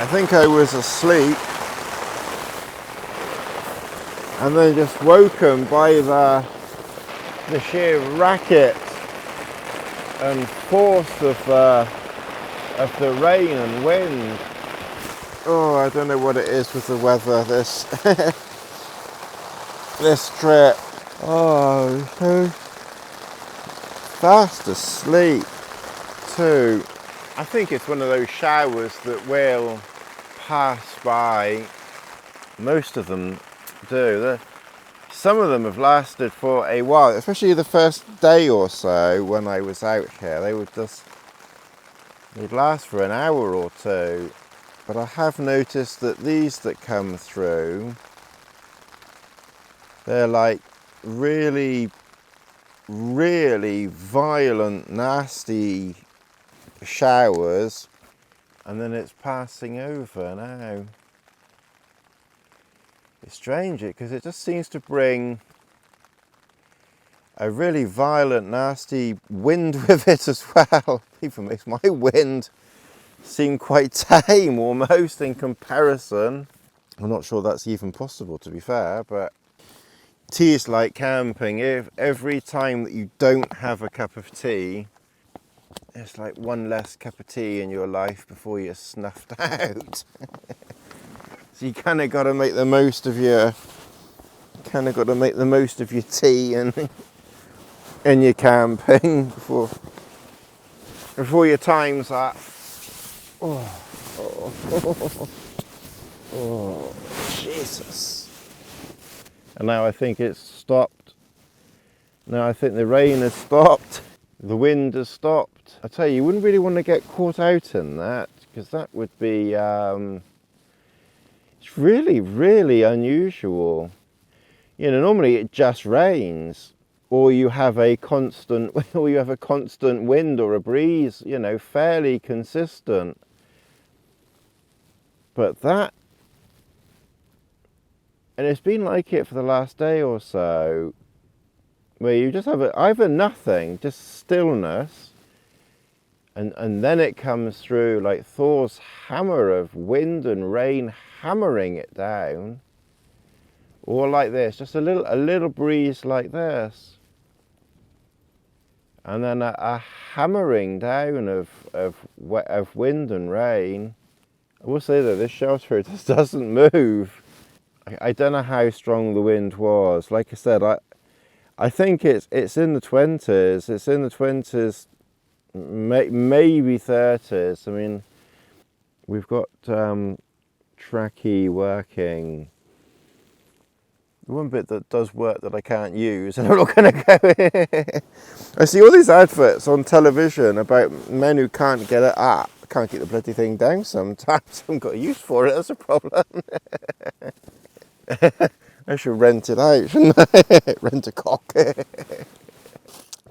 I think I was asleep and then just woken by the sheer racket and force of the rain and wind. Oh, I don't know what it is with the weather this this trip. Oh, so fast asleep too. I think it's one of those showers that will pass by. Most of them do. Some of them have lasted for a while, especially the first day or so when I was out here. They'd last for an hour or two. But I have noticed that these that come through, they're like really, really violent, nasty showers, and then it's passing over now. It's strange because it just seems to bring a really violent, nasty wind with it as well. Even makes my wind seem quite tame almost in comparison. I'm not sure that's even possible, to be fair, but tea is like camping. If every time that you don't have a cup of tea, it's like one less cup of tea in your life before you're snuffed out. So you kind of got to make the most of your tea and your camping before your time's up. Oh, Jesus. And now I think it's stopped. Now I think the rain has stopped. The wind has stopped. I tell you, you wouldn't really want to get caught out in that, because that would be, it's really, really unusual. You know, normally it just rains, or you have a constant wind or a breeze, you know, fairly consistent. But that, and it's been like it for the last day or so, where you just have either nothing, just stillness, and then it comes through like Thor's hammer of wind and rain hammering it down, or like this, just a little breeze like this, and then a hammering down of wind and rain. I will say that this shelter just doesn't move. I don't know how strong the wind was. Like I said, I think it's in the 20s. It's in the 20s, maybe 30s. I mean, we've got trackie working. The one bit that does work that I can't use, and I'm not going to go in. I see all these adverts on television about men who can't get it up. Can't get the bloody thing down sometimes. I haven't got a use for it, that's a problem. I should rent it out, shouldn't I? Rent a cock.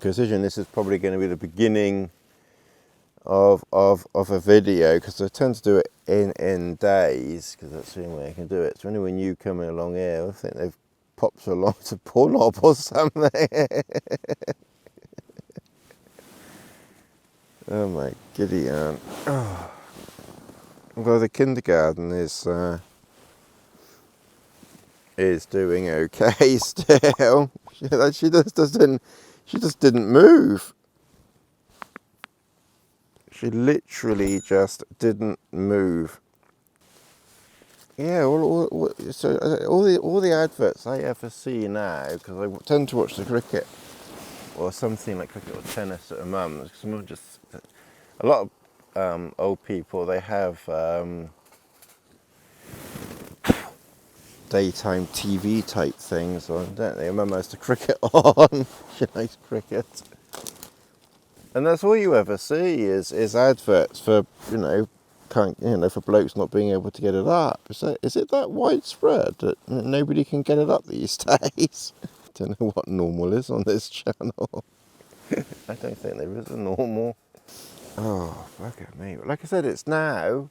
Precision, this is probably going to be the beginning of a video, because I tend to do it in days, because that's the only way I can do it. So anyone new coming along here, I think they've popped along to Pornhub or something. Oh my giddy aunt. Oh. Although the kindergarten is doing okay still. She just didn't move. She literally just didn't move. Yeah, all the adverts I ever see now, because I tend to watch the cricket or something like cricket or tennis at a mum's. A lot of old people, they have daytime TV type things on, don't they? Mum has the cricket on. She likes cricket. And that's all you ever see is adverts for, for blokes not being able to get it up. Is it that widespread that nobody can get it up these days? Don't know what normal is on this channel. I don't think there is a normal. Oh, look at me. Like I said, it's now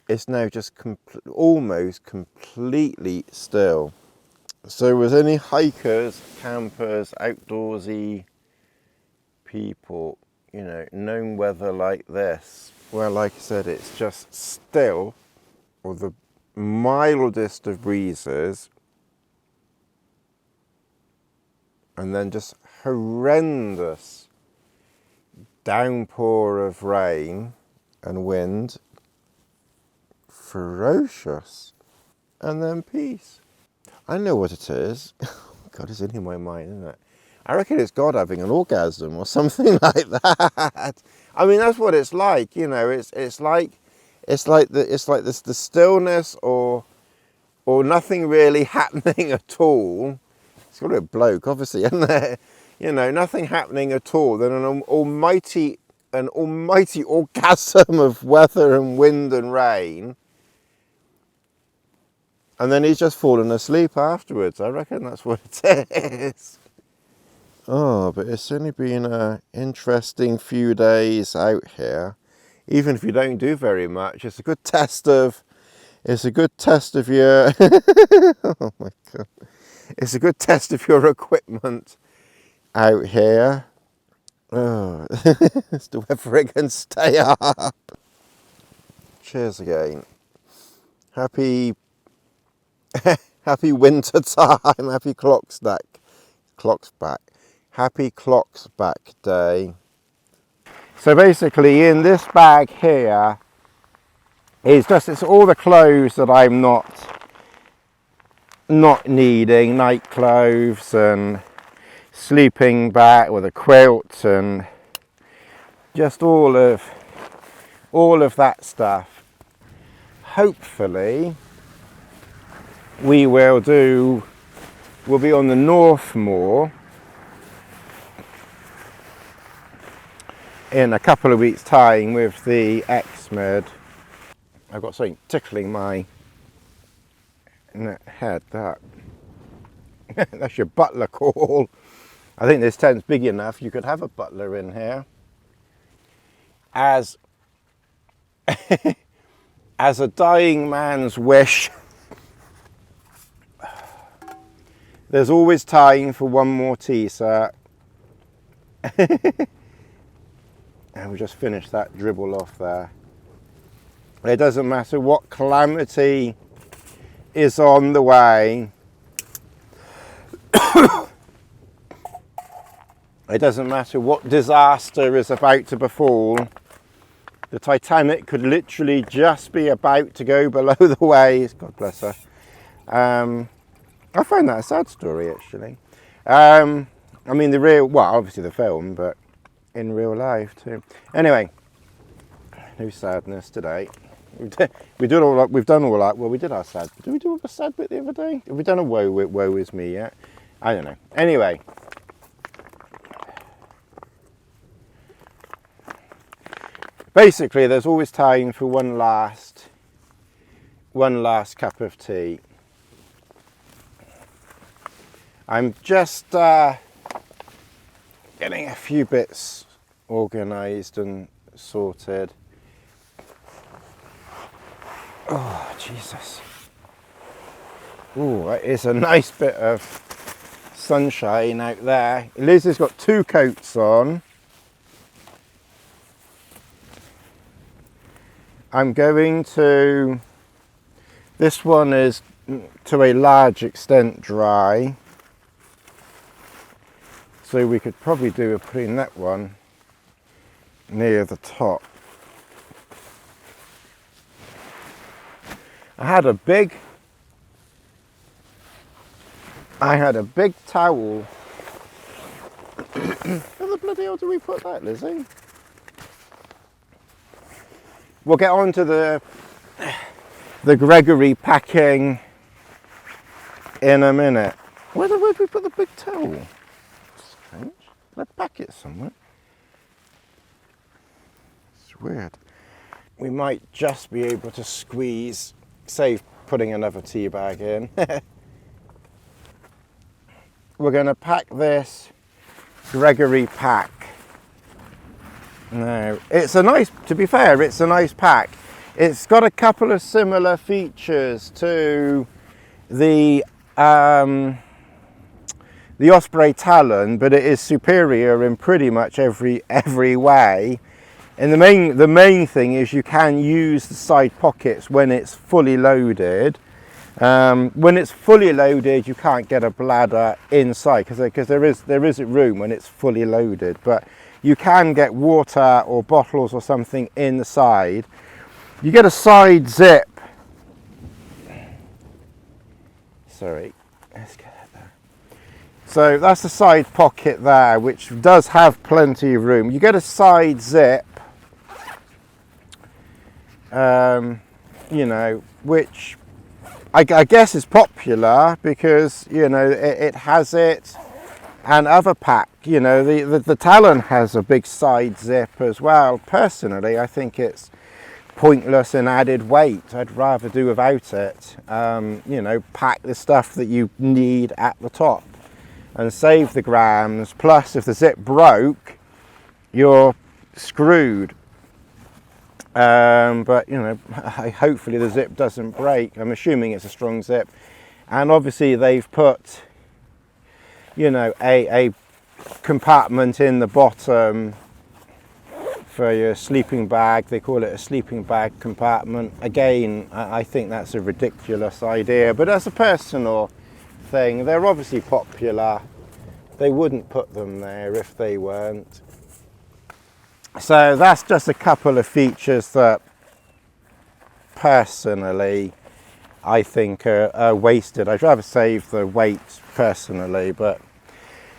just almost completely still. So with any hikers, campers, outdoorsy people, known weather like this, where like I said, it's just still, or the mildest of breezes, and then just horrendous downpour of rain and wind, ferocious, and then peace. I know what it is. God, it's in my mind, isn't it? I reckon it's God having an orgasm or something like that. I mean, that's what it's like, you know. It's like the stillness or nothing really happening at all. It's got to be a bloke, obviously, isn't there? You know, nothing happening at all. Then an almighty orgasm of weather and wind and rain. And then he's just fallen asleep afterwards. I reckon that's what it is. Oh, but it's only been an interesting few days out here. Even if you don't do very much, it's a good test of your oh my God. It's a good test of your equipment out here. Oh, it's the whether it can stay up. Cheers again. Happy winter time. Happy clocks back. Happy clocks back day. So basically, in this bag here it's all the clothes that I'm not needing, night clothes and sleeping bag with a quilt and just all of that stuff. Hopefully we'll be on the North Moor in a couple of weeks' time with the X-Med. I've got something tickling my head. That's your butler call. I think this tent's big enough you could have a butler in here. As a dying man's wish, there's always time for one more tea, sir. And we'll just finish that dribble off there. It doesn't matter what calamity is on the way. It doesn't matter what disaster is about to befall. The Titanic could literally just be about to go below the waves. God bless her. I find that a sad story, actually. I mean, well, obviously the film, but in real life too. Anyway, no sadness today. We've done all that. Well, we did our sad. Did we do a sad bit the other day? Have we done a woe is me yet? I don't know. Anyway, basically, there's always time for one last cup of tea. I'm just getting a few bits organised and sorted. Oh, Jesus. Oh, it's a nice bit of sunshine out there. Liz has got 2 coats on. I'm going to, this one is to a large extent dry. So we could probably do a pre-net one near the top. I had a big towel. Where the bloody hell do we put that, Lizzie? We'll get on to the Gregory packing in a minute. Where did we put the big towel? Strange. Did I pack it somewhere? It's weird. We might just be able to save putting another tea bag in. We're going to pack this Gregory pack. No, it's a nice, to be fair, it's a nice pack. It's got a couple of similar features to the Osprey Talon, but it is superior in pretty much every way. And the main thing is you can use the side pockets when it's fully loaded. When it's fully loaded, you can't get a bladder inside because there is room when it's fully loaded. But you can get water or bottles or something in the side. You get a side zip. Sorry, let's get that there. So that's the side pocket there, which does have plenty of room. You get a side zip. You know, which I guess is popular because, you know, it has it, and other pack, you know, the Talon has a big side zip as well. Personally, I think it's pointless and added weight. I'd rather do without it. You know, pack the stuff that you need at the top and save the grams. Plus, if the zip broke, you're screwed. But you know, hopefully the zip doesn't break. I'm assuming it's a strong zip, and obviously they've put, you know, a compartment in the bottom for your sleeping bag. They call it a sleeping bag compartment. Again, I think that's a ridiculous idea, but as a personal thing, they're obviously popular. They wouldn't put them there if they weren't. So that's just a couple of features that personally I think are wasted. I'd rather save the weight personally, but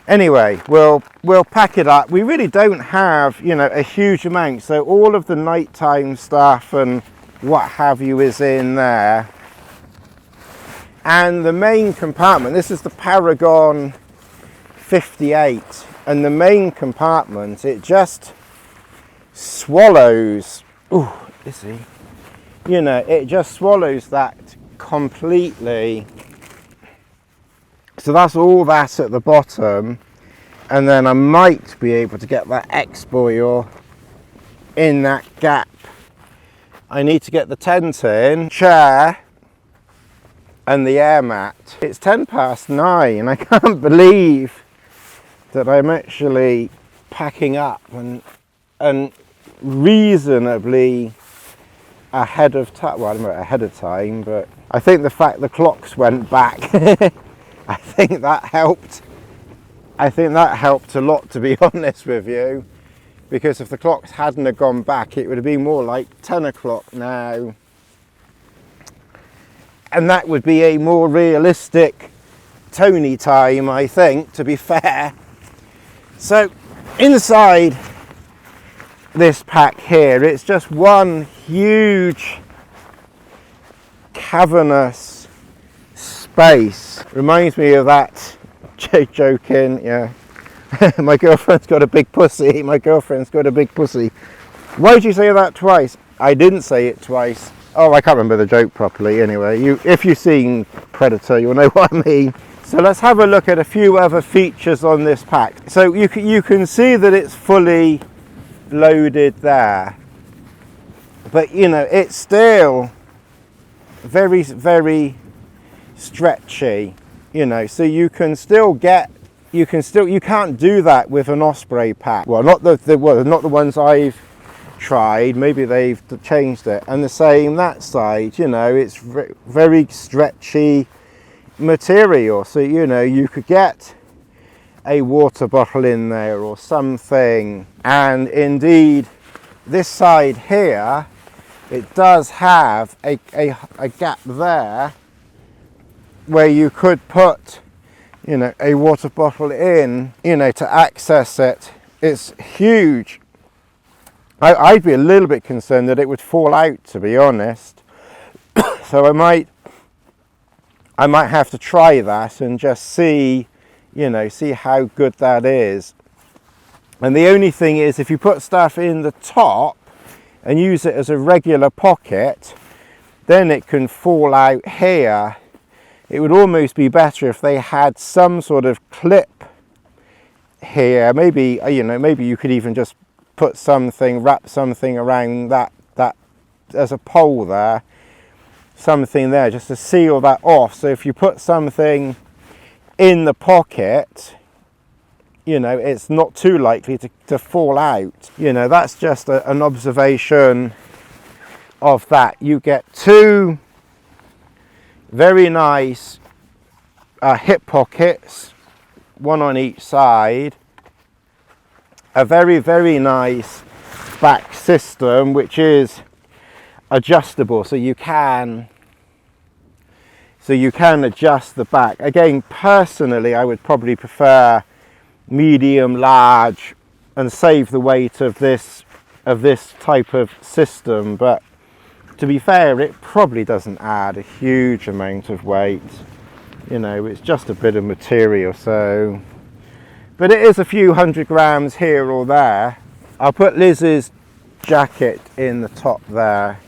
anyway, we'll pack it up. We really don't have, you know, a huge amount, so all of the nighttime stuff and what have you is in there. And the main compartment, this is the Paragon 58, and the main compartment, it just swallows, ooh, is he? You know, it just swallows that completely. So that's all that at the bottom, and then I might be able to get that X-Boil in that gap. I need to get the tent in, chair, and the air mat. It's 9:10. I can't believe that I'm actually packing up and reasonably ahead of time. Well, I don't know ahead of time, but I think the fact the clocks went back, I think that helped. I think that helped a lot, to be honest with you, because if the clocks hadn't have gone back, it would have been more like 10 o'clock now. And that would be a more realistic Tony time, I think, to be fair. So inside this pack here, it's just one huge cavernous space. Reminds me of that joking, yeah. My girlfriend's got a big pussy. My girlfriend's got a big pussy. Why did you say that twice? I didn't say it twice. Oh, I can't remember the joke properly. Anyway, if you've seen Predator, you'll know what I mean. So let's have a look at a few other features on this pack. So you can see that it's fully loaded there, but you know, it's still very, very stretchy, you know, so you can't do that with an Osprey pack. Well, not the ones I've tried, maybe they've changed it. And the same that side, you know, it's very stretchy material, so you know, you could get a water bottle in there or something. And indeed, this side here, it does have a gap there where you could put, you know, a water bottle in, you know, to access it. It's huge. I'd be a little bit concerned that it would fall out, to be honest. So I might have to try that and just see, you know, see how good that is. And the only thing is, if you put stuff in the top and use it as a regular pocket, then it can fall out here. It would almost be better if they had some sort of clip here. Maybe, you know, maybe you could even just put something, wrap something around that as a pole there, something there just to seal that off. So if you put something in the pocket, you know, it's not too likely to fall out. You know, that's just an observation of that. You get two very nice hip pockets, one on each side, a very, very nice back system which is adjustable, so you can adjust the back. Again, personally, I would probably prefer medium, large, and save the weight of this type of system, but to be fair, it probably doesn't add a huge amount of weight. You know, it's just a bit of material, so, but it is a few 100 grams here or there. I'll put Liz's jacket in the top there.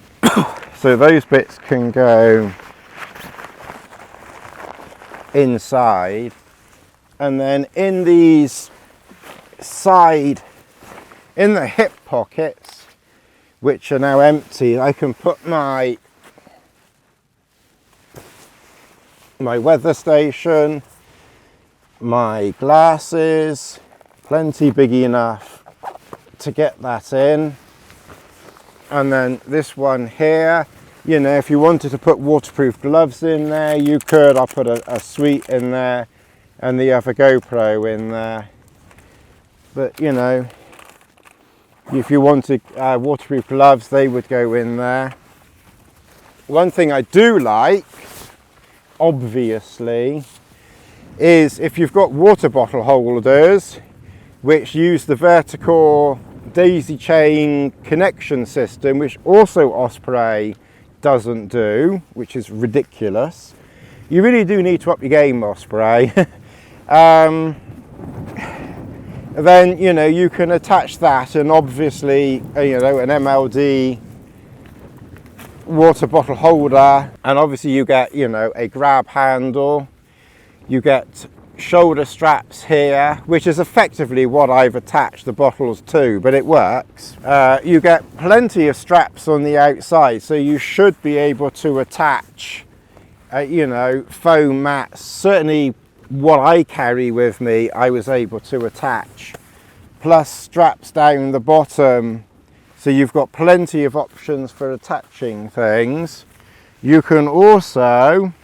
So those bits can go inside, and then in these side, in the hip pockets, which are now empty, I can put my weather station, my glasses, plenty big enough to get that in. And then this one here, you know, if you wanted to put waterproof gloves in there, you could. I'll put a suite in there and the other GoPro in there. But, you know, if you wanted waterproof gloves, they would go in there. One thing I do like, obviously, is if you've got water bottle holders which use the vertical daisy chain connection system, which also Osprey doesn't do, which is ridiculous. You really do need to up your game, Osprey. Then, you know, you can attach that, and obviously, you know, an MLD water bottle holder, and obviously you get, you know, a grab handle, you get shoulder straps here, which is effectively what I've attached the bottles to, but it works. You get plenty of straps on the outside, so you should be able to attach, you know, foam mats. Certainly what I carry with me, I was able to attach, plus straps down the bottom, so you've got plenty of options for attaching things. You can also,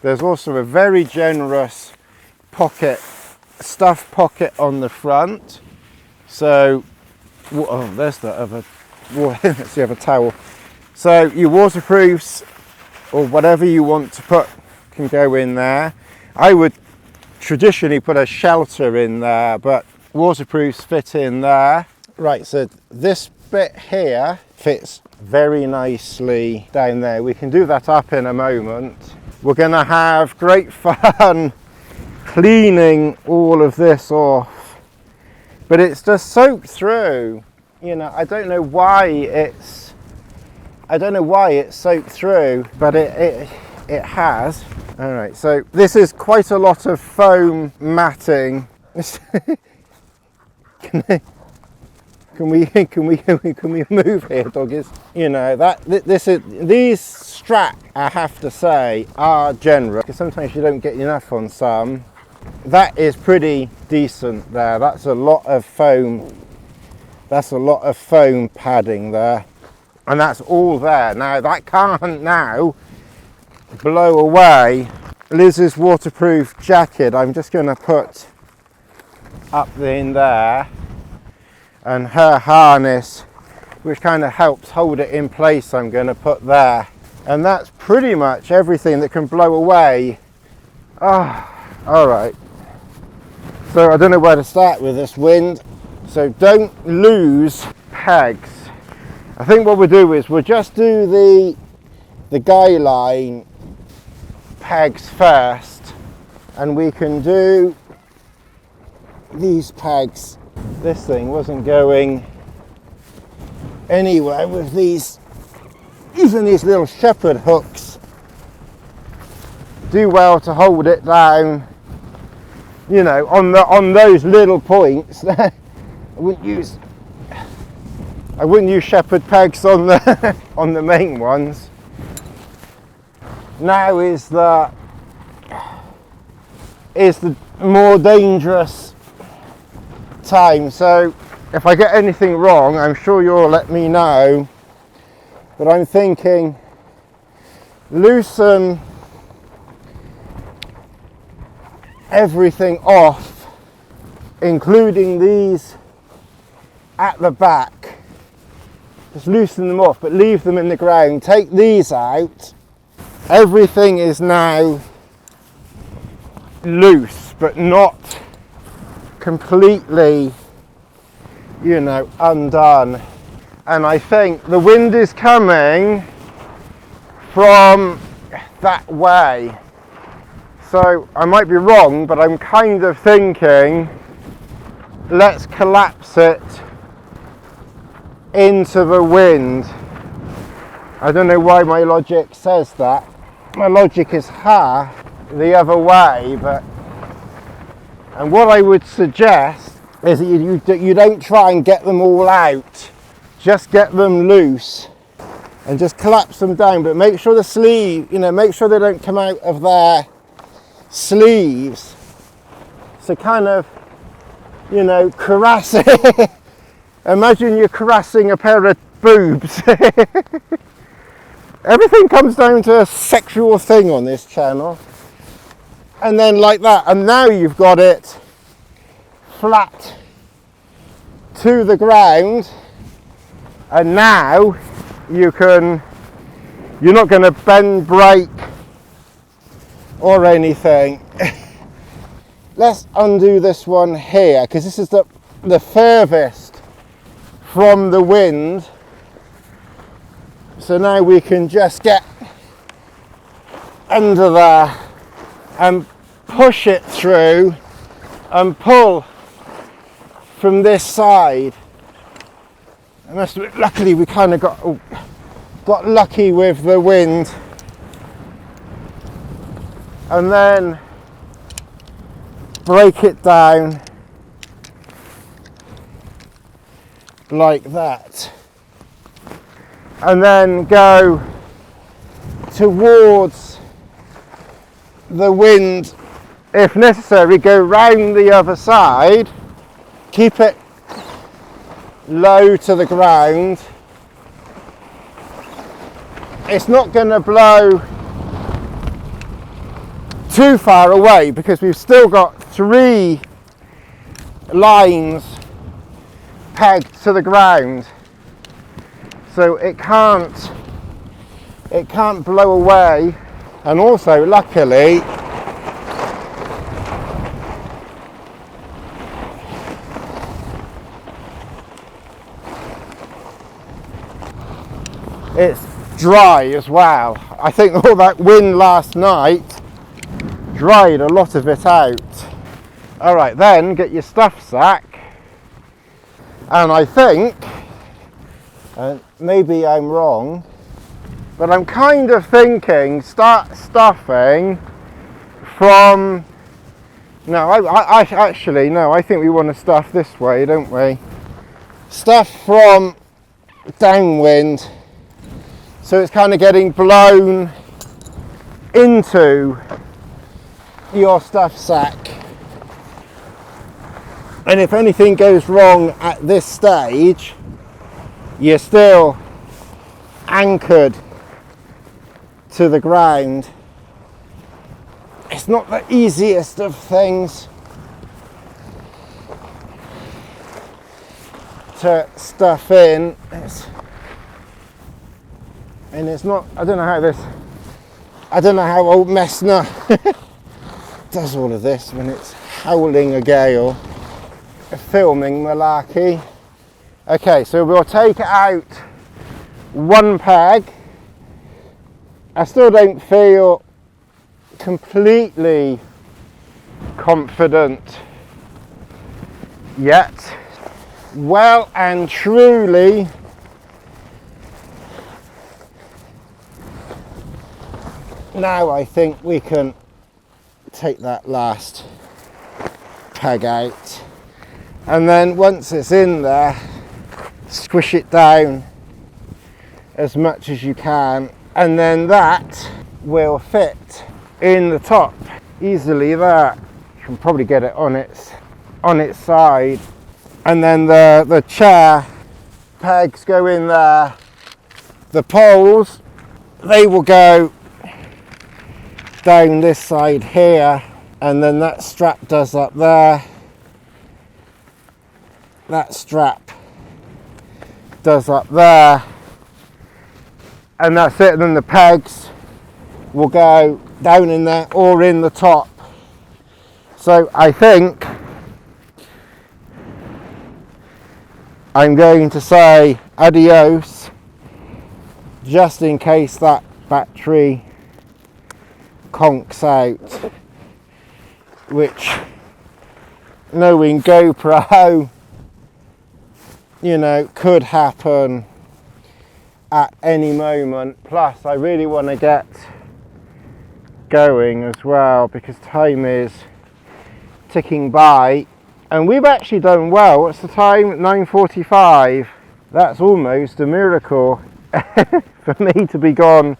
there's also a very generous pocket, stuff pocket on the front. So, oh, there's the other, that's the other towel. So your waterproofs or whatever you want to put can go in there. I would traditionally put a shelter in there, but waterproofs fit in there. Right, so this bit here fits very nicely down there. We can do that up in a moment. We're going to have great fun cleaning all of this off, but it's just soaked through. You know, I don't know why it's soaked through, but it has. All right, so this is quite a lot of foam matting. Can we move here, doggies? You know, these straps, I have to say, are generous, because sometimes you don't get enough on some. That is pretty decent there. That's a lot of foam. That's a lot of foam padding there, and that's all there. Now that can't now blow away. Liz's waterproof jacket, I'm just going to put up in there, and her harness, which kind of helps hold it in place, I'm going to put there. And that's pretty much everything that can blow away. All right. So I don't know where to start with this wind. So don't lose pegs. I think what we'll do is we'll just do the guy line pegs first, and we can do these pegs. This thing wasn't going anywhere with these, even these little shepherd hooks do well to hold it down, you know, on those little points. I wouldn't use shepherd pegs on the on the main ones. Now is the more dangerous time, so if I get anything wrong, I'm sure you'll let me know. But I'm thinking loosen everything off, including these at the back. Just loosen them off, but leave them in the ground. Take these out. Everything is now loose, but not completely, you know, undone. And I think the wind is coming from that way. So I might be wrong, but I'm kind of thinking let's collapse it into the wind. I don't know why my logic says that. My logic is half the other way, but and what I would suggest is that you don't try and get them all out. Just get them loose and just collapse them down, but make sure the sleeve, you know, make sure they don't come out of their sleeves. So kind of, you know, caress it. Imagine you're caressing a pair of boobs. Everything comes down to a sexual thing on this channel. And then like that, and now you've got it flat to the ground, and now you're not going to bend, break or anything. Let's undo this one here, because this is the furthest from the wind. So now we can just get under there and push it through and pull from this side. Luckily we kind of got lucky with the wind, and then break it down like that, and then go towards the wind. If necessary, go round the other side, keep it low to the ground. It's not going to blow too far away because we've still got 3 lines pegged to the ground, so it can't blow away. And also, luckily, it's dry as well. I think all that wind last night dried a lot of it out. Alright, then get your stuff sack, and I think, maybe I'm wrong, but I'm kind of thinking start stuffing from, no, I actually, no, I think we want to stuff this way, don't we? Stuff from downwind, so it's kind of getting blown into your stuff sack. And if anything goes wrong at this stage, you're still anchored to the ground. It's not the easiest of things to stuff in. And it's not, I don't know how old Messner does all of this when it's howling a gale, filming malarkey. Okay, so we'll take out 1 peg. I still don't feel completely confident yet. Well and truly, now I think we can take that last peg out, and then once it's in there, squish it down as much as you can, and then that will fit in the top easily. That you can probably get it on its side. and then the chair pegs go in there. The poles, they will go down this side here, and then that strap does up there. That strap does up there, and that's it. And then the pegs will go down in there or in the top. So I think I'm going to say adios, just in case that battery conks out, which, knowing GoPro, you know, could happen at any moment. Plus I really want to get going as well, because time is ticking by, and we've actually done well. What's the time? 9:45. That's almost a miracle for me to be gone.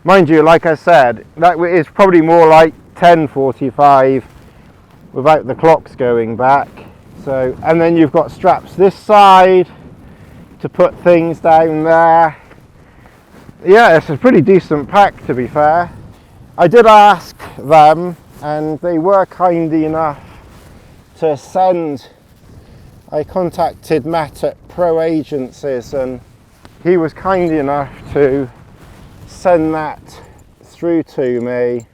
Mind you, like I said, that is probably more like 10:45 without the clocks going back. So, and then you've got straps this side to put things down there. Yeah, it's a pretty decent pack, to be fair. I did ask them, and they were kind enough to send. I contacted Matt at Pro Agencies, and he was kind enough to send that through to me.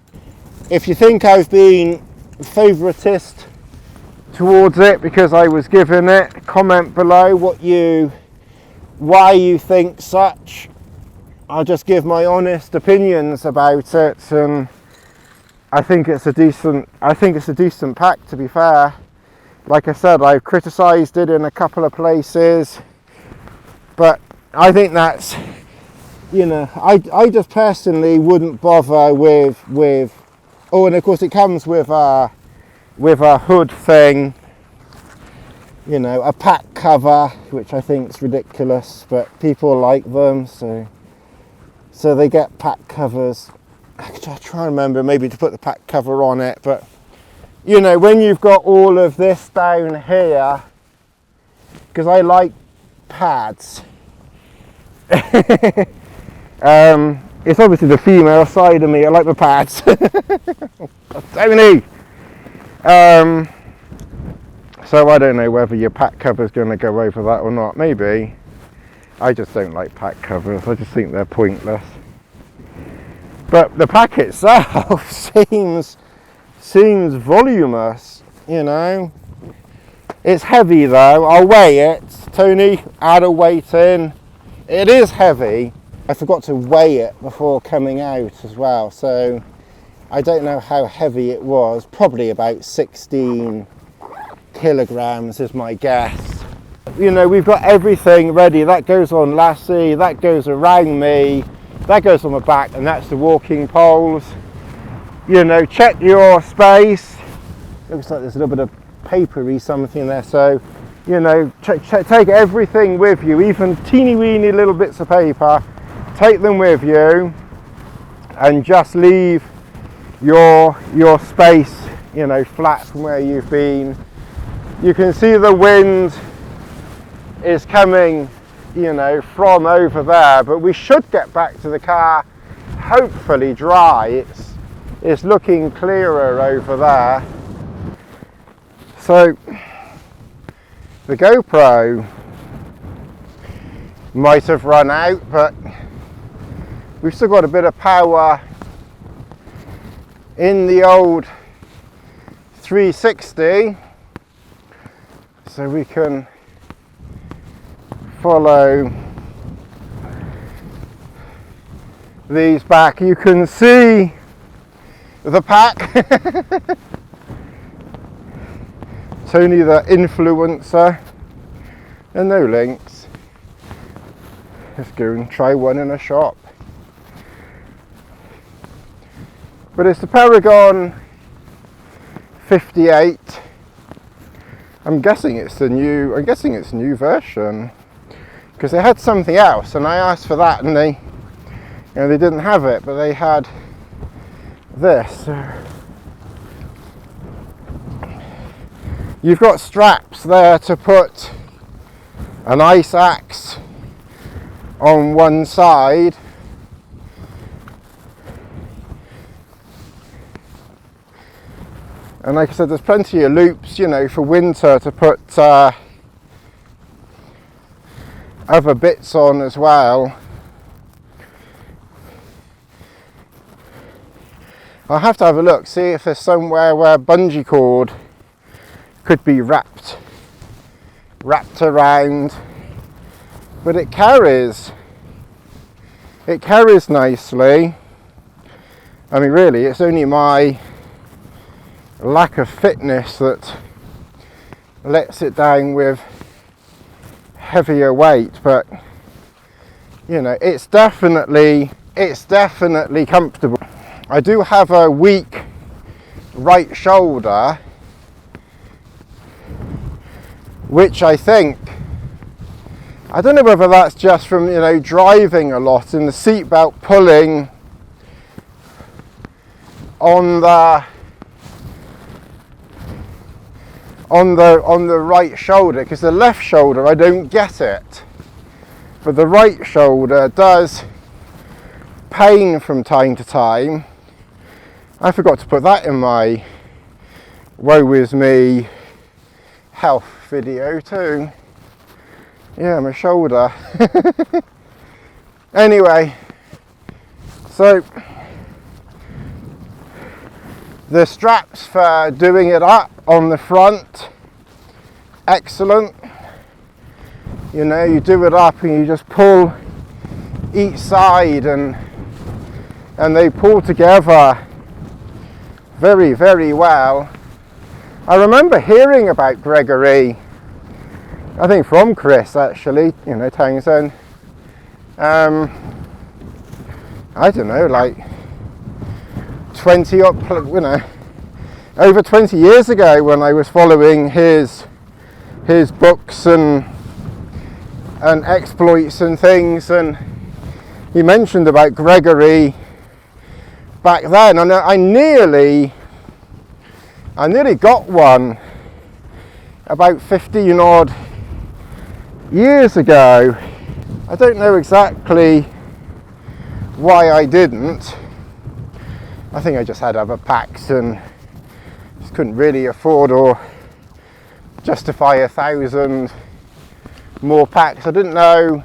If you think I've been favouritist towards it because I was given it, comment below why you think such. I'll just give my honest opinions about it, and I think it's a decent pack, to be fair. Like I said, I've criticised it in a couple of places, but I think that's, you know, I just personally wouldn't bother with oh, and of course it comes with a hood thing, you know, a pack cover, which I think is ridiculous, but people like them, so they get pack covers. I try and remember maybe to put the pack cover on it, but you know, when you've got all of this down here, because I like pads. It's obviously the female side of me. I like the pads. Tony. So I don't know whether your pack cover is going to go over that or not. Maybe. I just don't like pack covers. I just think they're pointless. But the pack itself seems voluminous, you know. It's heavy though. I'll weigh it. Tony, add a weight in. It is heavy. I forgot to weigh it before coming out as well, so I don't know how heavy it was. Probably about 16 kilograms is my guess. You know, we've got everything ready. That goes on Lassie, that goes around me, that goes on the back, and that's the walking poles. You know, check your space. Looks like there's a little bit of papery something there, so you know, take everything with you, even teeny weeny little bits of paper, take them with you, and just leave your space, you know, flat from where you've been. You can see the wind is coming, you know, from over there, but we should get back to the car hopefully dry. It's looking clearer over there. So the GoPro might have run out, but we've still got a bit of power in the old 360, so we can follow these back. You can see the pack. Tony the influencer, and no links. Let's go and try one in a shop. But it's the Paragon 58. I'm guessing it's new version, because they had something else and I asked for that and they, you know, they didn't have it, but they had this. you've got straps there to put an ice axe on one side, and like I said, there's plenty of loops, you know, for winter to put other bits on as well. I'll have to have a look, see if there's somewhere where bungee cord could be wrapped around, but it carries nicely. I mean, really, it's only my lack of fitness that lets it down with heavier weight, but you know, it's definitely comfortable. I do have a weak right shoulder, which I think, I don't know whether that's just from, you know, driving a lot and the seatbelt pulling on the right shoulder, because the left shoulder I don't get it, but the right shoulder does pain from time to time. I forgot to put that in my woe is me health video too. Yeah, my shoulder. Anyway, so the straps for doing it up on the front, excellent. You know, you do it up and you just pull each side and they pull together very, very well. I remember hearing about Gregory, I think from Chris actually, you know, Townsend. I don't know, like 20 up, you know, over 20 years ago when I was following his books and exploits and things, and he mentioned about Gregory back then, and I nearly got one about 15 odd years ago. I don't know exactly why I didn't. I think I just had other packs and just couldn't really afford or justify 1,000 more packs. I didn't know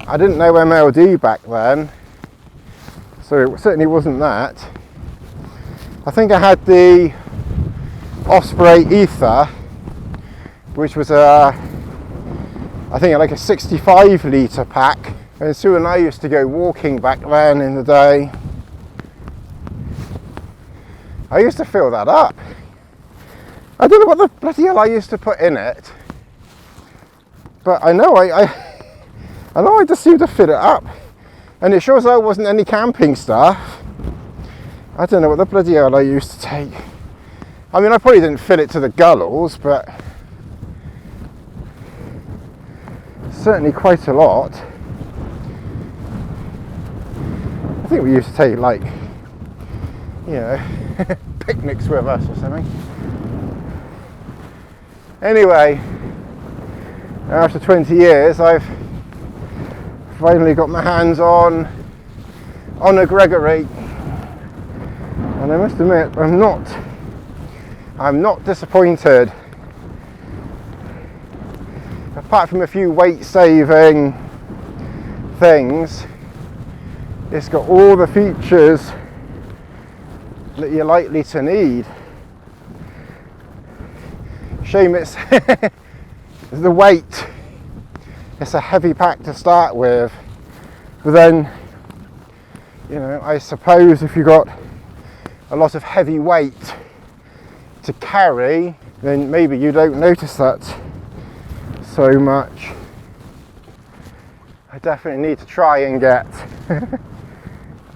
MLD back then, so it certainly wasn't that. I think I had the Osprey Ether, which was I think like a 65 litre pack, and Sue and I used to go walking back then in the day. I used to fill that up. I don't know what the bloody hell I used to put in it, but I know I just seemed to fill it up, and it sure as hell wasn't any camping stuff. I don't know what the bloody hell I used to take. I mean, I probably didn't fill it to the gulls, but certainly quite a lot. I think we used to take, like, you know, picnics with us or something. Anyway, after 20 years, I've finally got my hands on a Gregory, and I must admit, I'm not disappointed. Apart from a few weight saving things, it's got all the features that you're likely to need. Shame it's the weight. It's a heavy pack to start with, but then, you know, I suppose if you've got a lot of heavy weight to carry, then maybe you don't notice that so much. I definitely need to try and get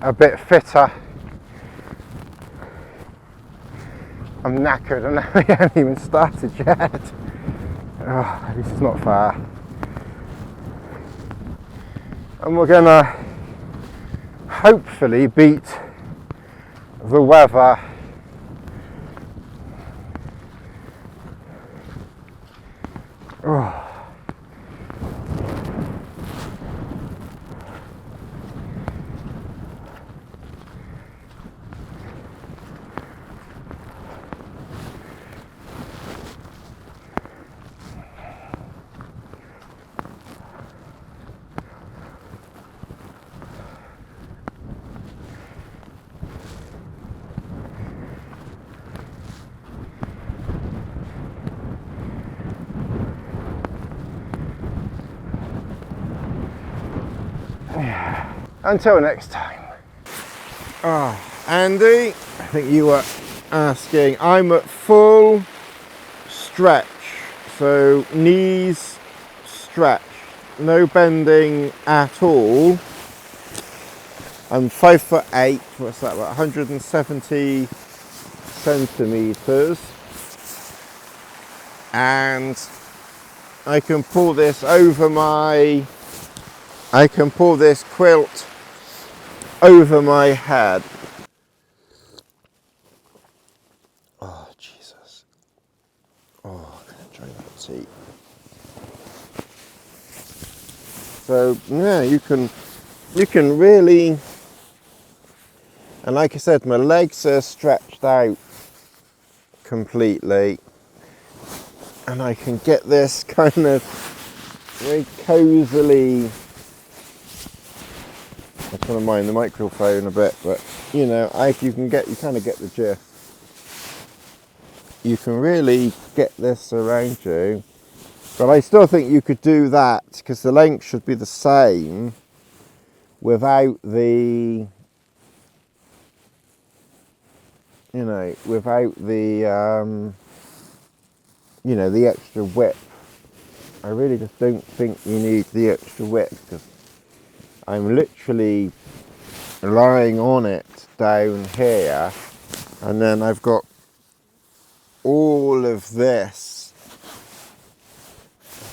a bit fitter. I'm knackered and I haven't even started yet. Oh, at least it's not far. And we're gonna hopefully beat the weather until next time. Andy, I think you were asking, I'm at full stretch, so knees stretch, no bending at all. I'm 5'8", what's that, about 170 centimetres, and I can pull this quilt over my head. Oh Jesus! Oh, I can enjoy that seat. So yeah, you can really, and like I said, my legs are stretched out completely, and I can get this kind of very cosily. I just want to mind the microphone a bit, but you know, you kind of get the gist. You can really get this around you, but I still think you could do that because the length should be the same without the, the extra width. I really just don't think you need the extra width because I'm literally lying on it down here, and then I've got all of this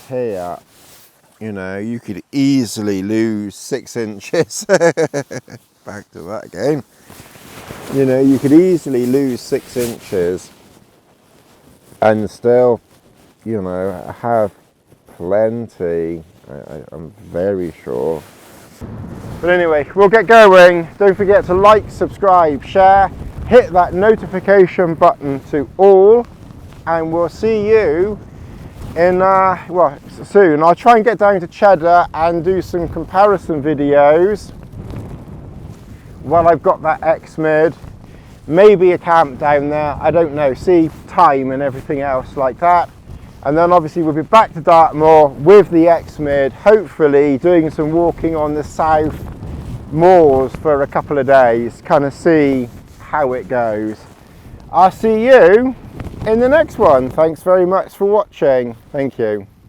here. You could easily lose 6 inches. Back to that again. You could easily lose 6 inches and still, have plenty. I'm very sure. But anyway, we'll get going. Don't forget to like, subscribe, share, hit that notification button to all, and we'll see you in soon. I'll try and get down to Cheddar and do some comparison videos while I've got that X-Mid. Maybe a camp down there, I don't know, see time and everything else like that. And then obviously we'll be back to Dartmoor with the X-Mid, hopefully doing some walking on the south moors for a couple of days, kind of see how it goes. I'll see you in the next one. Thanks very much for watching. Thank you.